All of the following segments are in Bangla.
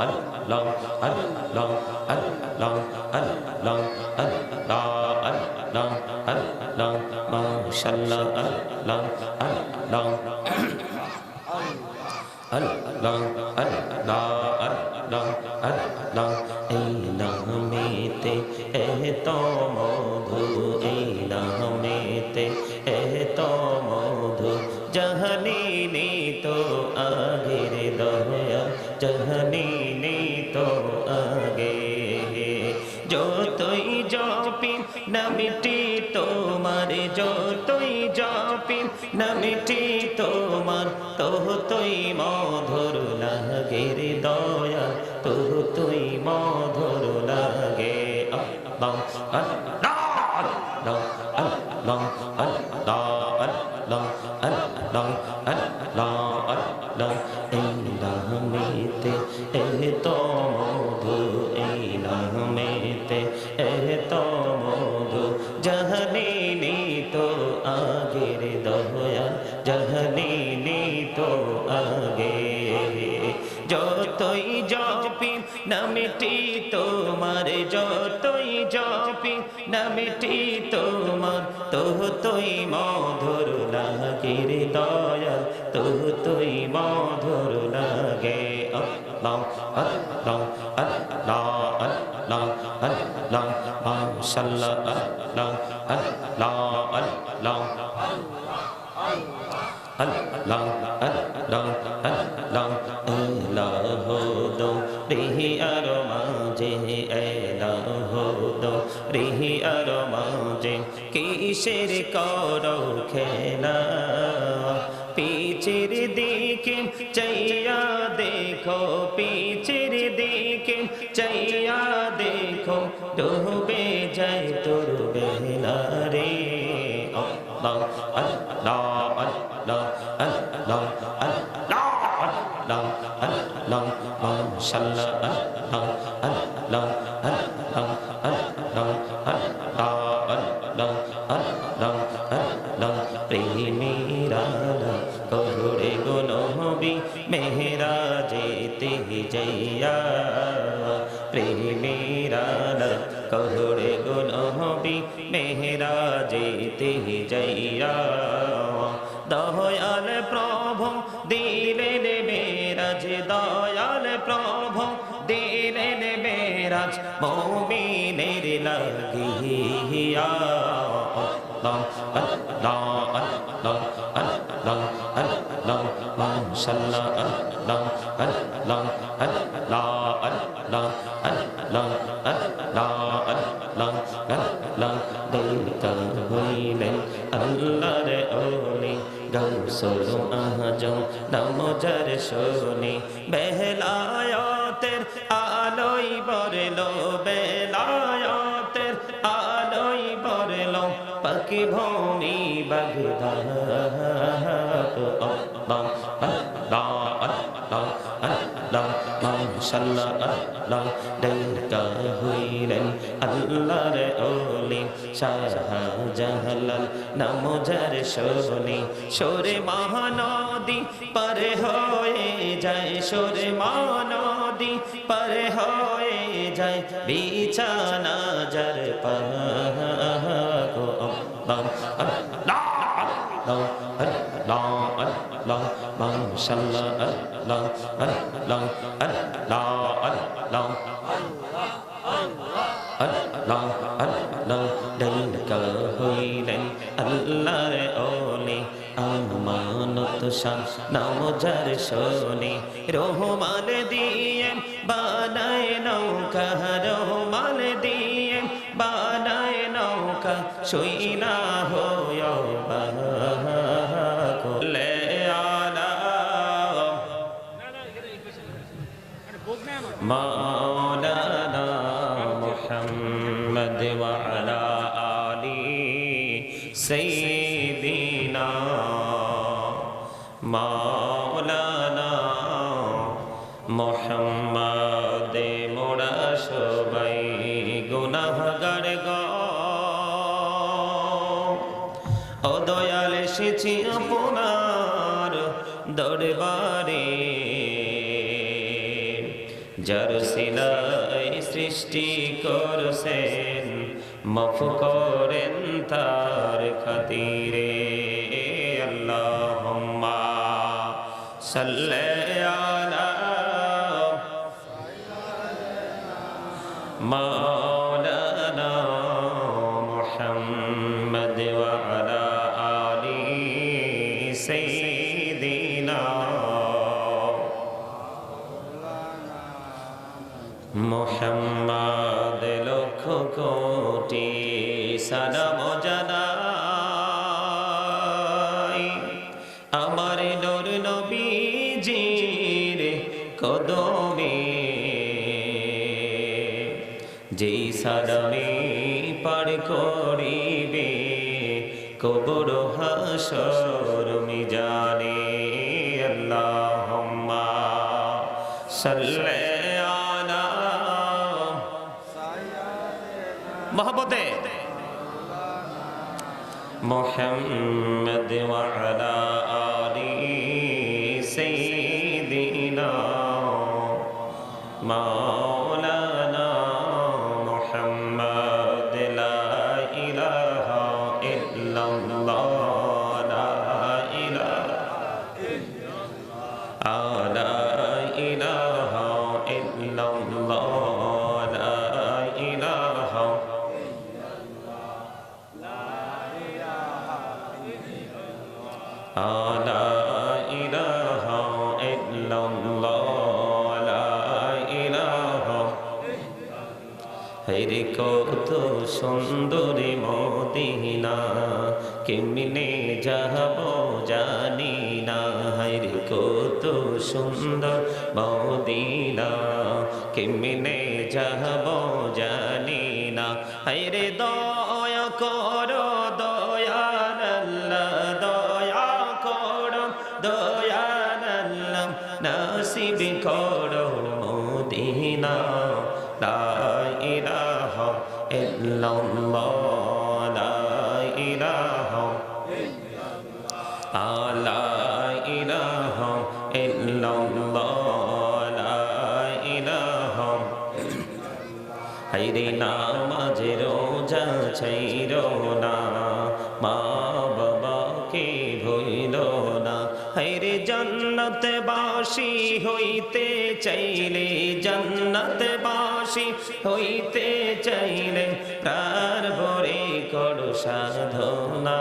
আল্লাহ আল্লাহ আল্লাহ আল্লাহ আল্লাহ আল্লাহ আল্লাহ মাশাআল্লাহ আল্লাহ আল্লাহ আল্লাহ আল্লাহ আল্লাহ আল্লাহ এই নামেতে এত মধু এই নামেতে এত মধু জাহানি তো আগের দয়া জাহানি তো আগে যতই জপি নামটি তোমার যতই জপি নামটি তোমার ততই মধুর লাগে রে দয়া ততই মধুর লাগে আল্লাহ আল্লাহ আল্লাহ আল্লাহ আল্লাহ আল্লাহ আল্লাহ আল্লাহ আল্লাহ এই নামেতে এত মধু এই নামেতে এত মধু জাহানি তো আগের দয়া জাহানি তো আগে যতই জপি নামটি তোমার যতই জপি নামটি তোমার ততই মধুর লাগে রে দয়া ততই মধুর লাগে আল্লাহ আল্লাহ আল্লাহ আল্লাহ আল্লাহ মাশাআল্লাহ আল্লাহ আল্লাহ আল্লাহ আল্লাহ আল্লাহ আল্লাহ এলাহ দো রিহি আর মাঝে এলাহ দো রিহি আর মাঝে কিসের করো খেলা পিছের দিকে চাইয়া দেখো পিছের দিকে চাইয়া দেখো ডুবে যায় তোর বেলা রে আল্লাহ আল্লাহ আল্লাহ আল্লাহ আল্লাহ আল্লাহ আল্লাহ মাশাআল্লাহ আল্লাহ আল্লাহ আল্লাহ আল্লাহ আল্লাহ আল্লাহ আল্লাহ আল্লাহ প্রেমীরা করে গো নবী মেহরাজেতে যাইয়া প্রেমীরা করে গো নবী মেহরাজেতে যাইয়া দয়াল প্রভু দিলেন মেরাজ দয়াল প্রভু দিলেন মেরাজ মুমিনের লাগিয়া আল্লাহ আল্লাহ আল্লাহ আল্লাহ আল্লাহ মাশাআল্লাহ আল্লাহ আল্লাহ আল্লাহ আল্লাহ আল্লাহ আল্লাহ আল্লাহ আল্লাহ দেখা হইলেন আল্লাহর ওলি গৌসুল আজম নাম যার শুনি বেলায়েতের আলোই বরলো বেলায়েতের আলোই বরলো পাকি ভূমি বাগদাদ আল্লাহ আল্লাহ আল্লাহ আল্লাহ মাশাআল্লাহ আল্লাহ দেখা হইলেন আল্লাহর ওলি শাহজালাল নাম যার শুনি সরে মহানদী পার হয়ে যায় সরে মহানদী পার হয়ে যায় বিছানা যার পাগো আল্লাহ আল্লাহ আল্লাহ আল্লাহ আল্লাহ মাশাআল্লাহ আল্লাহ আল্লাহ আল্লাহ আল্লাহ আল্লাহ আল্লাহ দেখা হইলেন আল্লাহর ওলি আমানত শাহ নাম যার শুনি রহমান দিয়ে বানায় নৌকা রহমান দিয়ে বানায় নৌকা শুইনা হয় বালে আলা মাওলানা মুহাম্মদ ওয়া আলা আলি সাইয়্যিদিনা মাওলানা মুহাম্মদ মোরা সবাই গুনাহগার গো ও দয়াল এসেছি আপনার দরবারে যার সিলাই সৃষ্টি করছেন মাফ করেন তার খাতিরে আল্লাহুম্মা সাল্লি আলা মাওলানা মুহাম্মদ ওয়া আলা আলি সাইয়্যিদিনা মুহাম্মদ লক্ষ কোটি সালাম জানাই আমার নূর নবীজির কদমে যেই সালামে পার করিবে কবর হাসর মিজানে আল্লাহুম্মা সাল্লি আলা মোহাম্মদে মুহাম্মদ ওয়া আলা আলি সাইয়্যিদিনা মাওলানা মুহাম্মদ লা ইলাহা ইল্লাল্লাহ লা ইলাহা ইল্লাল্লাহ লা ইলাহা লা ইলাহা ইল্লাল্লাহ লা ইলাহা হেরে কত সুন্দরী মদিনা কেমনে যাব জানি না হেরে কত সুন্দর মদিনা কেমনে যাব জানি না হেরে দয়া করো দয়াল আল্লাহ দয়া করো দয়াল আল্লাহ নসিব করো মদিনা লা ইলাহা ইল্লাল্লাহ লা ইলাহা লা ইলাহা ইল্লাল্লাহ লা ইলাহা হায়রে নামাজ রোজা ছাইরো না মা বাবাকে ভুলো না হায়রে জান্নাত বাসী হইতে চাইলে জান্নাত বাসী হইতে চাইলে প্রাণ ভরে করো সাধনা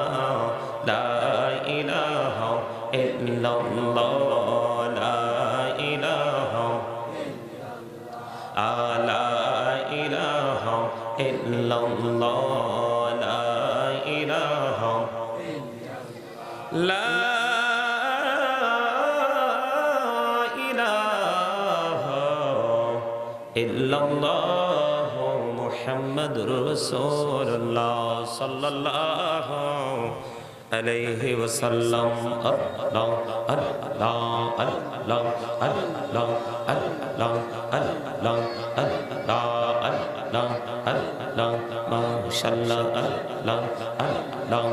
লা ইলাহা ইল্লাল্লাহ লা ইলাহা লা ইলাহা ইল্লাল্লাহ লা ইলাহা লা ইলাহা ইল্লাল্লাহ মুহাম্মাদুর রাসূলুল্লাহ সাল্লাল্লাহু আলাইহি ওয়াসাল্লাম আল্লাহ আল্লাহ আল্লাহ আল্লাহ আল্লাহ আল্লাহ আল্লাহ আল্লাহ আল্লাহ মাশাআল্লাহ আল্লাহ আল্লাহ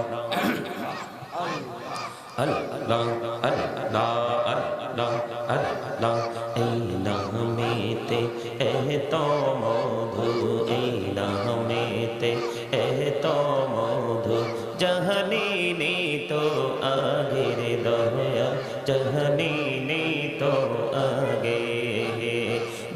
আল্লাহ আল্লাহ আল্লাহ আল্লাহ এই নামেতে এত মধু এই নামেতে এত মধু জাহানি তো আগের দয়া জাহানি তো আগে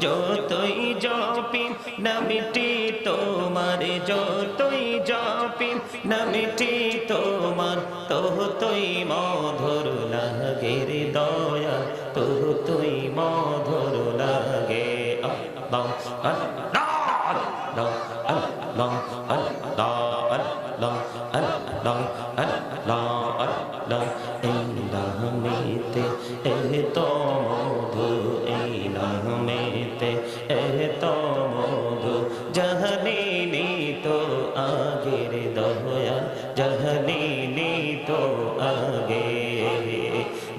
যতই জপি নামটি তোমার যতই জপি নামটি তোমার ততই মধুর লাগে রে দয়া ততই মধুর লাগে আল্লাহ আল্লাহ আল্লাহ আল্লাহ আল্লাহ আল্লাহ আল্লাহ আল্লাহ আল্লাহ এই নামেতে এত মধু এই নামেতে এত মধু জাহানি তো আগের দয়া জাহানি তো আগে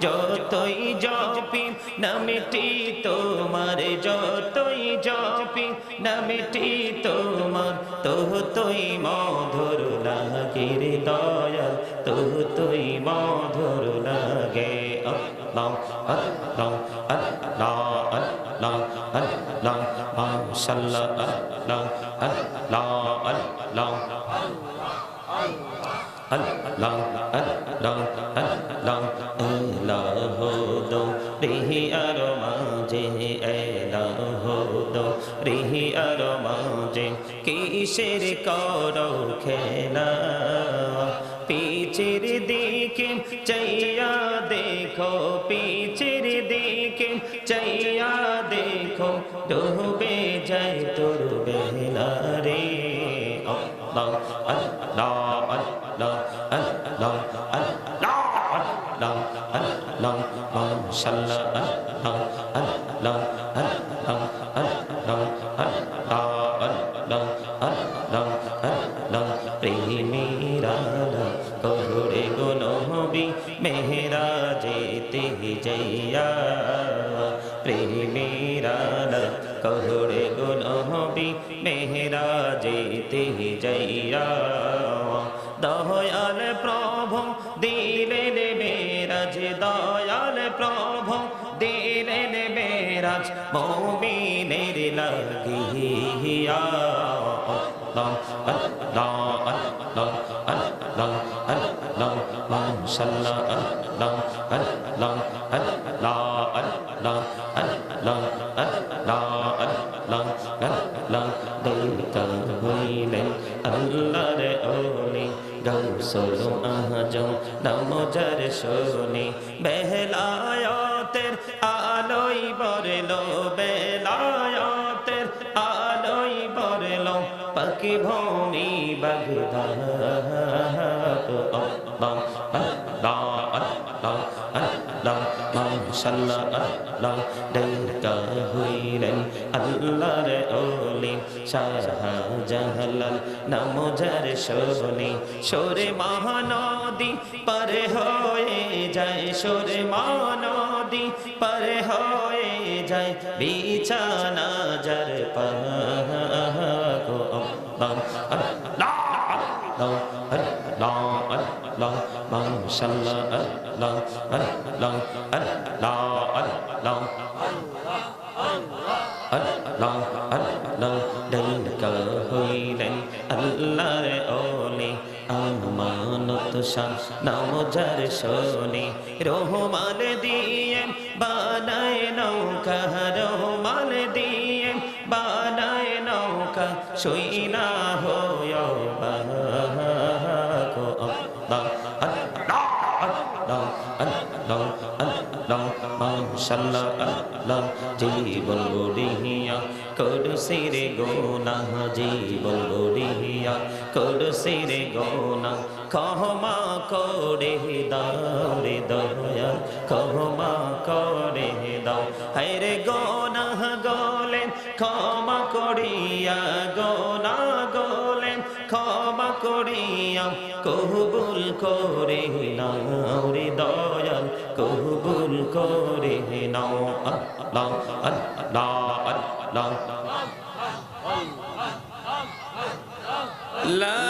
যতই জপি নামটি তোমার যতই জপি নামটি তোমার ততই মধুর লাগে রে দয়াল ততই মধুর লাগে আল্লাহ আল্লাহ আল্লাহ আল্লাহ আল্লাহ মাশাআল্লাহ আল্লাহ আল্লাহ আল্লাহ Allah Allah Allah Elahu do rihi aromaje Elahu do rihi aromaje kisher karo khela পিছের দিকে চাইয়া দেখো পিছের দিকে চাইয়া দেখো ডুবে যায় তোর বেলা রে আল্লাহ আল্লাহ আল্লাহ আল্লাহ আল্লাহ আল্লাহ আল্লাহ মাশাআল্লাহ আল্লাহ আল্লাহ আল্লাহ আল্লাহ আল্লাহ আল্লাহ আল্লাহ আল্লাহ প্রেমীরা কহুরে গো নবী মেহরাজেতে যাইয়া প্রেমীরা কহুরে গো নবী মেহরাজেতে যাইয়া দয়াল প্রভু দিলেন মেরাজ দয়াল প্রভু দিলেন মেরাজ মুমিনের লাগিয়া আল্লাহ আল্লাহ আল্লাহ আল্লাহ আল্লাহ মাশাআল্লাহ আল্লাহ আল্লাহ আল্লাহ আল্লাহ আল্লাহ আল্লাহ আল্লাহ আল্লাহ দেখা হইলেন আল্লাহর ওলি গাউসুল আজম নাম যার শুনি বেলায়েতের আলোই বরলো বেলায়েতের আলোই বরলো পাকি ভূমি বাগদাদ আল্লাহ আল্লাহ আল্লাহ আল্লাহ মাশাআল্লাহ আল্লাহ দেখা হইলেন আল্লাহর ওলি শাহজালাল নাম যার শুনি সরে মহানদী পার হয়ে যায় সরে মহানদী পার হয়ে যায় বিছানা যার পাগো আল্লাহ আল্লাহ আল্লাহ আল্লাহ আল্লাহ মাশাআল্লাহ আল্লাহ আল্লাহ আল্লাহ আল্লাহ আল্লাহ আল্লাহ দেখা হইলেন আল্লাহর ওলি আমানত শাহ নাম যার শুনি রহমান দিয়ে বানায় নৌকা রহমান দিয়ে বানায় নৌকা শুইনা হয় বাগো আল্লাহ আল্লাহ আল্লাহ আল্লাহ আল্লাহ মাশাআল্লাহ আল্লাহ জীবন গড়িয়া করছির গোনা জীবন গড়িয়া করছির গোনা ক্ষমা করে দাও রে দয়া ক্ষমা করে দাও হায়রে গোনা গলেন ক্ষমা করিয়া গোনা গলেন ক্ষমা করিয়া কবুল করে নাও রে দয়াল কবুল করে নাও আল্লাহ আল্লাহ আল্লাহ লা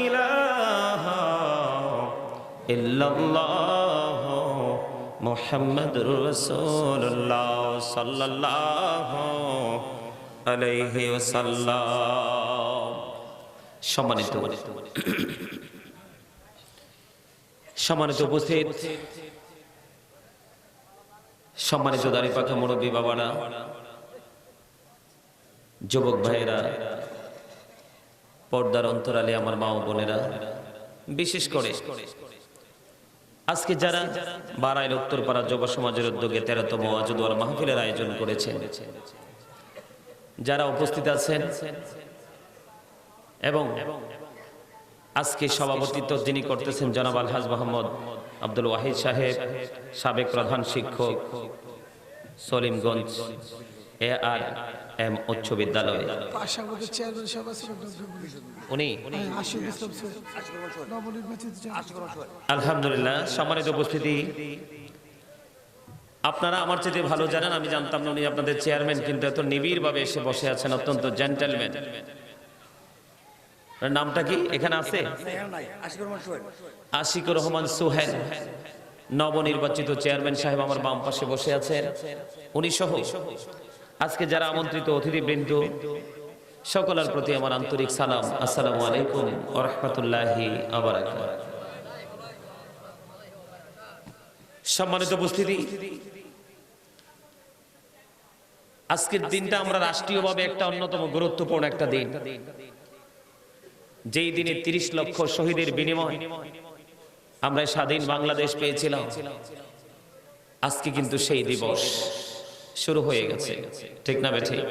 ইলাহা ইল্লাল্লাহ মুহাম্মাদুর রাসূলুল্লাহ সাল্লাল্লাহু আলাইহি ওয়াসাল্লাম। সম্মানিত উপস্থিত, সম্মানিত দাড়ি পাখা মুরব্বী বাবারা, যুবক ভাইয়েরা, পর্দার অন্তরালে আমার মা ও বোনেরা, বিশেষ করে আজকে যারা বারাইল উত্তরপাড়া যুব সমাজের উদ্যোগে 13তম ওয়াজুদ ওয়াল মাহফিলের আয়োজন করেছেন, যারা উপস্থিত আছেন এবং আজকে সভাপতিত্ব যিনি করতেছেন জনাব আলহাজ মোহাম্মদ আব্দুল ওয়াহিদ সাহেব, সাবেক প্রধান শিক্ষক, সলিমগঞ্জ ARM উচ্চ বিদ্যালয়, উনি আলহামদুলিল্লাহ। সম্মানিত উপস্থিতি, আপনারা আমার চেয়ে ভালো জানেন, আমি জানতাম না উনি আপনাদের চেয়ারম্যান, কিন্তু এত নিবিড় ভাবে এসে বসে আছেন, অত্যন্ত জেন্টলম্যান। নামটা কি এখানে আছে? আশিকুর রহমান সোহেল, নবনির্বাচিত চেয়ারম্যান সাহেব আমার বাম পাশে বসে আছেন। উনি সহ আজকে যারা আমন্ত্রিত অতিথিবৃন্দ, সকলের প্রতি আমার আন্তরিক সালাম। আসসালামু আলাইকুম ওয়া রাহমাতুল্লাহি ওয়া বারাকাতুহু। সম্মানিত উপস্থিতি, আজকের দিনটা আমরা রাষ্ট্রীয়ভাবে একটা অন্যতম গুরুত্বপূর্ণ একটা দিন, যেই দিনে 30 লক্ষ শহীদের বিনিময় আমরা স্বাধীন বাংলাদেশ পেয়েছিলাম। আজকে কিন্তু সেই দিবস শুরু হয়ে গেছে, ঠিক না বেঠিক?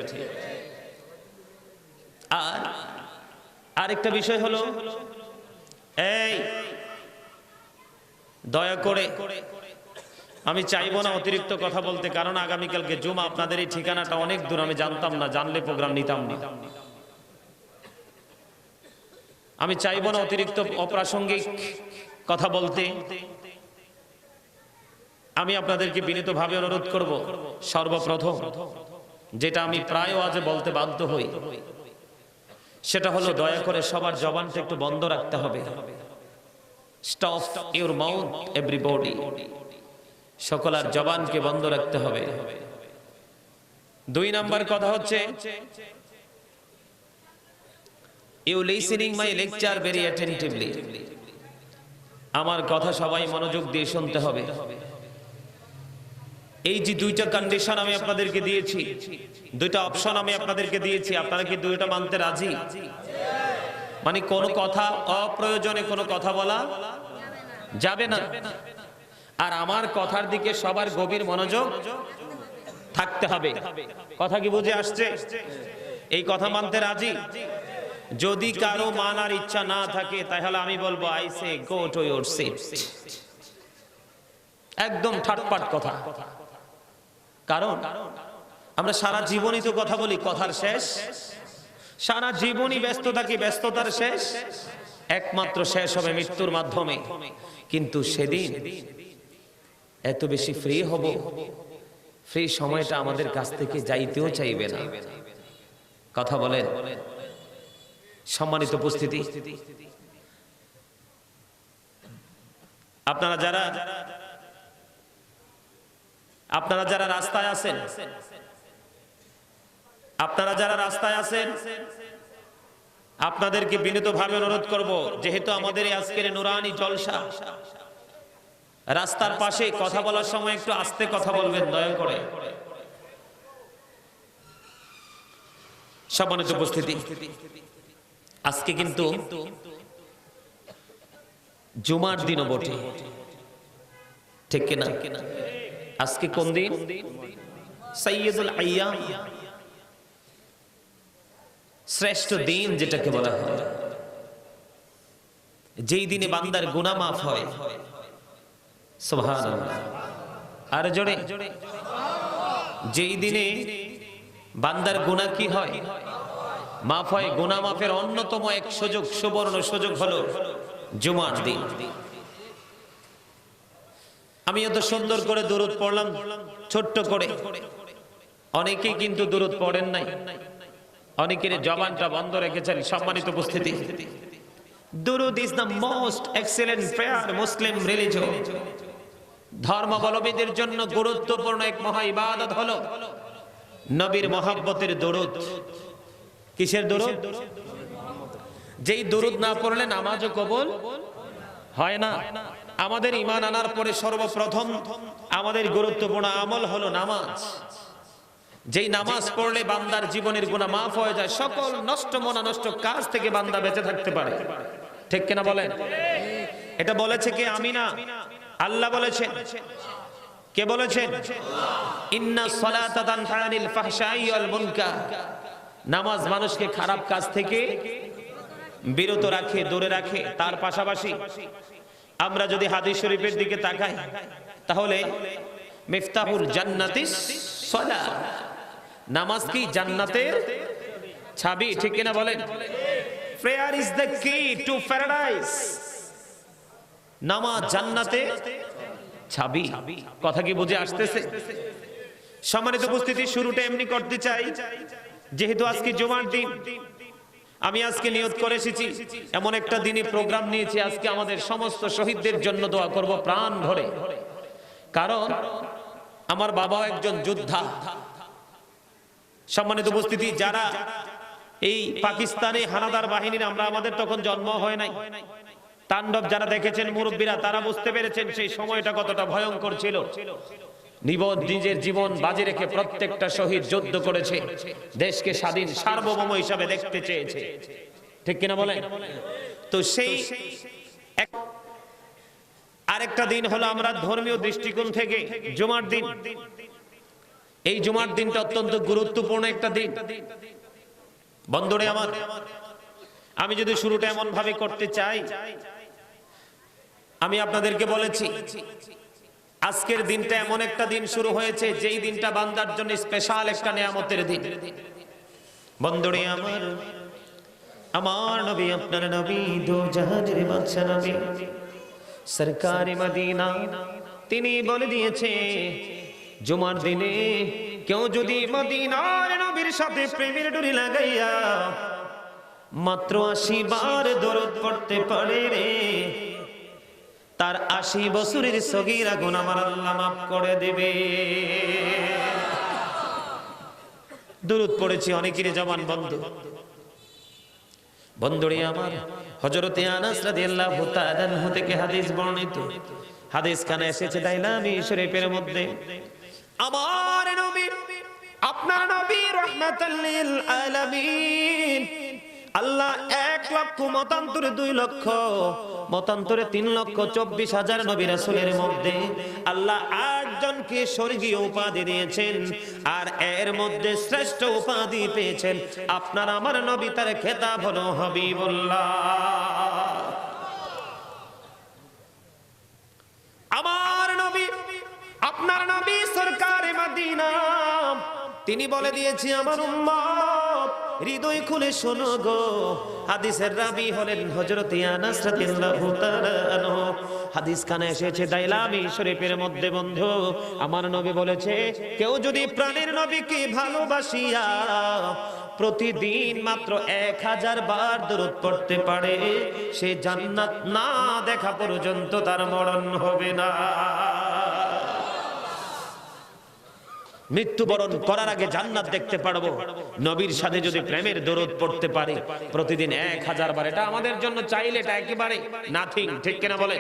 আর আরেকটা বিষয় হলো, এই দয়া করে আমি চাইবো না অতিরিক্ত কথা বলতে, কারণ আগামীকালকে জুমা। আপনাদের এই ঠিকানাটা অনেক দূর, আমি জানতাম না, জানলে প্রোগ্রাম নিতাম না। আমি চাইবো না অতিরিক্ত অপ্রাসঙ্গিক কথা বলতে। আমি আপনাদেরকে বিনীতভাবে অনুরোধ করব, সর্বপ্রথম যেটা আমি প্রায় আজ বলতে বাধ্য হই, সেটা হলো দয়া করে সবার জবানটা একটু বন্ধ রাখতে হবে। Stop your mouth everybody. সকলের জবানকে বন্ধ রাখতে হবে। 2 নাম্বার কথা হচ্ছে, you listening my lecture very attentively. আমার কথা সবাই মনোযোগ দিয়ে শুনতে হবে। এই যে 2টা কন্ডিশন আমি আপনাদেরকে দিয়েছি, 2টা অপশন আমি আপনাদেরকে দিয়েছি, আপনারা কি 2টা মানতে রাজি? মানে কোনো কথা অপ্রয়োজনে কোনো কথা বলা যাবে না, আর আমার কথার দিকে সবার গভীর মনোযোগ থাকতে হবে। কথা কি বুঝে আসছে? এই কথা মানতে রাজি? যদি কারো মানার ইচ্ছা না থাকে, তাহলে আমি বলবো I say go to your seat. একদম ঠাটপাট কথা। কারণ আমরা সারা জীবনই তো কথা বলি, কথার শেষ। সারা জীবনই ব্যস্ত থাকি, ব্যস্ততার শেষ একমাত্র শেষ হবে মৃত্যুর মাধ্যমে। কিন্তু সেদিন এত বেশি ফ্রি হব, ফ্রি সময়টা আমাদের কাছ থেকে যাইতেও চাইবে না। কথা বলেন? সম্মানিত উপস্থিতি, আপনারা যারা রাস্তায় আছেন, আপনাদেরকে বিনীতভাবে অনুরোধ করব, যেহেতু আমাদের আজকের নুরানি জলসা, রাস্তার পাশে কথা বলার সময় একটু আস্তে কথা বলবেন দয়া করে। সম্মানিত উপস্থিতি, আজকে কিন্তু জুমার দিনও বটে, ঠিক কিনা? আজকে কোন দিন? সাইয়্যিদুল আইয়াম, শ্রেষ্ঠ দিন যেটাকে বলা হয়, যেই দিনে বান্দার গুনাহ মাফ হয়। সুবহানাল্লাহ। আর জোরে, যেই দিনে বান্দার গুনাহ কি হয়? মাফ হয়। গুনাহ মাফের অন্যতম এক সুযোগ, সুবর্ণ সুযোগ হলো জুমার দিন। আমি এত সুন্দর করে দরুদ পড়লাম ছোট্ট করে, অনেকেই কিন্তু দরুদ পড়েন নাই, অনেকের জবানটা বন্ধ রেখেছেন। সম্মানিত উপস্থিতি, দরুদ is the most excellent prayer Muslim religion. ধর্মাবলম্বীদের জন্য গুরুত্বপূর্ণ এক মহা ইবাদত হলো নবীর মহব্বতের দরুদ। কিসের দরুদ? যেই দরুদ না পড়লে নামাজও কবুল হয় না। আমাদের ঈমান আনার পরে সর্বপ্রথম আমাদের গুরুত্বপূর্ণ আমল হলো নামাজ। যেই নামাজ পড়লে বান্দার জীবনের গুনাহ মাফ হয়ে যায়, সকল নষ্ট মনা নষ্ট কাজ থেকে বান্দা বেঁচে থাকতে পারে, ঠিক কিনা বলেন? এটা বলেছে কে? আমি না, আল্লাহ বলেছেন। কে বলেছেন? ইন্নাস সালাতা তানহা আনিল ফাহশাই ওয়াল মুনকার। নামাজ মানুষকে খারাপ কাজ থেকে বিরত রাখে, দূরে রাখে। তার পাশাপাশি আমরা যদি হাদিস শরীফের দিকে তাকাই, তাহলে মিফতাহুল জান্নাতিস সালাত, নামাজ কি জান্নাতের চাবি, ঠিক কিনা বলেন? প্রেয়ার ইজ দ্য কি টু প্যারাডাইস। নামাজ জান্নাতের চাবি। কথা কি বুঝে আসতেছে? সম্মানিত উপস্থিতি, শুরুটা এমনি করতে চাই, যেহেতু আজকে জুমার দিন, আমি আজকে নিয়ত করে এসেছি, এমন একটা দিনই প্রোগ্রাম নিয়েছি, আজকে আমাদের সমস্ত শহীদদের জন্য দোয়া করব প্রাণ ভরে। কারণ আমার বাবাও একজন যোদ্ধা। সম্মানিত উপস্থিতি, যারা এই পাকিস্তানি হানাদার বাহিনীর, আমরা আমাদের তখন জন্ম হয় নাই, তাণ্ডব যারা দেখেছেন মুরব্বীরা, তারা বুঝতে পেরেছেন সেই সময়টা কতটা ভয়ঙ্কর ছিল। নিজের জীবন বাজি রেখে প্রত্যেকটা শহীদ যুদ্ধ করেছে, দেশকে স্বাধীন সার্বভৌম হিসাবে দেখতে চেয়েছে, ঠিক কিনা বলেন? তো সেই আরেকটা দিন হলো আমরা ধর্মীয় দৃষ্টিকোণ থেকে জুমার দিন। এই জুমার দিনটা অত্যন্ত গুরুত্বপূর্ণ একটা দিন। বন্ধুরে আমার, আমি যদি শুরুটা এমন ভাবে করতে চাই, আমি আপনাদেরকে বলেছি আজকের দিনটা এমন একটা দিন শুরু হয়েছে যেই দিনটা বান্দার জন্য স্পেশাল একটা নিয়ামতের দিন। বন্ধুরে আমার, আমার নবী, আপনার নবী, দো জাহানের বাদশা নবী সরকারে মদিনা, তিনি বলে দিয়েছে জুমার দিনে কেউ যদি মদিনার নবীর সাথে প্রেমের ডুরি লাগাইয়া মাত্র 80 বার দরুদ পড়তে পারে রে, তার 80 বছরের সগীরা গুনাহ আমার আল্লাহ মাফ করে দেবে। দরুদ পড়েছি অনেকেরই জবান বন্ধ। বন্ধুরে আমার, হযরতে আনাস রাদিয়াল্লাহু তাআলা আনহু থেকে হাদিস বর্ণিত, হাদিস খানে এসেছে দাইলামি শরীফের মধ্যে, আমার নবী, আপনার নবী রাহমাতাল লিল আলামিন, আল্লাহ 1 লক্ষ মতান্তরে 2 লক্ষ মতান্তরে 3,24,000 নবী রাসূলের মধ্যে আল্লাহ 8 জনকে স্বর্গীয় উপাধি দিয়েছেন, আর এর মধ্যে শ্রেষ্ঠ উপাধি পেয়েছেন আপনার আমার নবী, তার খেতাব হলো হাবিবুল্লাহ। আমার নবী, আপনার নবী সরকারে মদিনা, তিনি বলে দিয়েছি আমার উম্মত হৃদয় খুলে শোনো গো। হাদিসের রাবী হলেন হযরতে আনাস রাদিয়াল্লাহু তাআলা আনহু। হাদিস খানে এসেছে দাইলামি শরীফের মধ্যে, বন্ধু আমার নবী বলেছে কেউ যদি প্রাণের নবীকে ভালোবাসিয়া প্রতিদিন মাত্র 1000 বার দরুদ পড়তে পারে, সে জান্নাত না দেখা পর্যন্ত তার মরণ হবে না। মৃত্যুবরণ করার আগে জান্নাত দেখতে পারবো নবীর সাথে যদি প্রেমের দরুদ পড়তে পারি প্রতিদিন 1000 বার। এটা আমাদের জন্য চাইলে এটা একেবারে নাথিং, ঠিক কিনা বলে?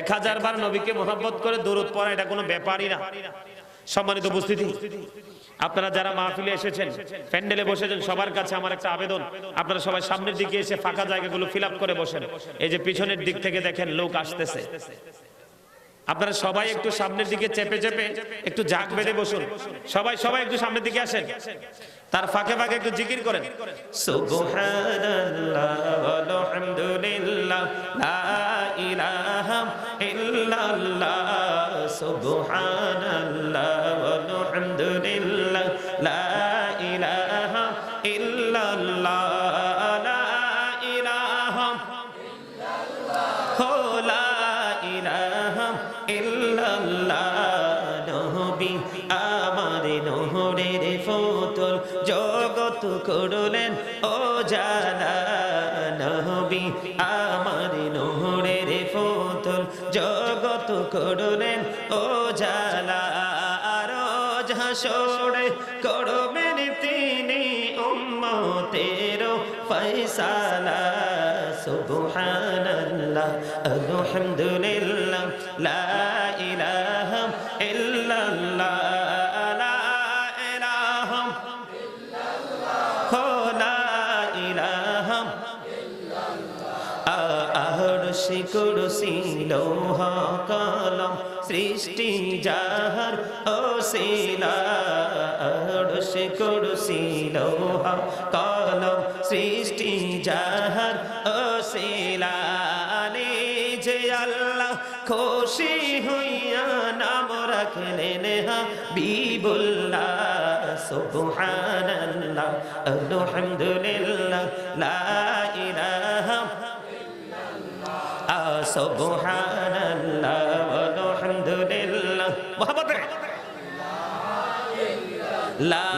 1000 বার নবীকে মহব্বত করে দরুদ পড়া এটা কোনো ব্যাপারই না। সম্মানিত উপস্থিতি, আপনারা যারা মাহফিলে এসেছেন, প্যান্ডেলে বসেছেন, সবার কাছে আমার একটা আবেদন, আপনারা সবাই সামনের দিকে এসে ফাঁকা জায়গাগুলো ফিল আপ করে বসেন। এই যে পিছনের দিক থেকে দেখেন লোক আসতেছে, আপনারা সবাই একটু সামনের দিকে চেপে চেপে একটু জাগ বেঁধে বসুন। সবাই সবাই একটু সামনের দিকে আসেন, তার ফাঁকে ফাঁকে একটু জিকির করেন, সুবহানাল্লাহ আলহামদুলিল্লাহ লা ইলাহা ইল্লাল্লাহ, সুবহানাল্লাহ আলহামদুলিল্লাহ লা ইলাহা ইল্লাল্লাহ, লা ইলাহা ইল্লাল্লাহ। নবী আমার নহরের ফতুল জগৎ করলেন ও জালা, নবী আমার নহরের ফতুল জগৎ করলেন ও জালা, রোজ হাসরে করবেন তিনি উম্মতের ফয়সালা, সুবহানাল্লাহ আলহামদুলিল্লাহ লা ইলাহা ইল্লাল্লাহ, লা ইলাহা ইল্লাল্লাহ, লা ইলাহা ইল্লাল্লাহ। আরশে কুরসি লৌহ কলম সৃষ্টি যাহার ওসিলা, আরশে কুরসি লৌহ কলম সৃষ্টি যাহার ওসিলা, যে আল্লাহ খুশি হইয়া নাম রাখলেন হাবিবুল্লাহ, সুবহানাল্লাহ আলহামদুলিল্লাহ লা ইলাহা ইল্লাল্লাহ, সুবহানাল্লাহ আলহামদুলিল্লাহ, মুহাব্বতে লা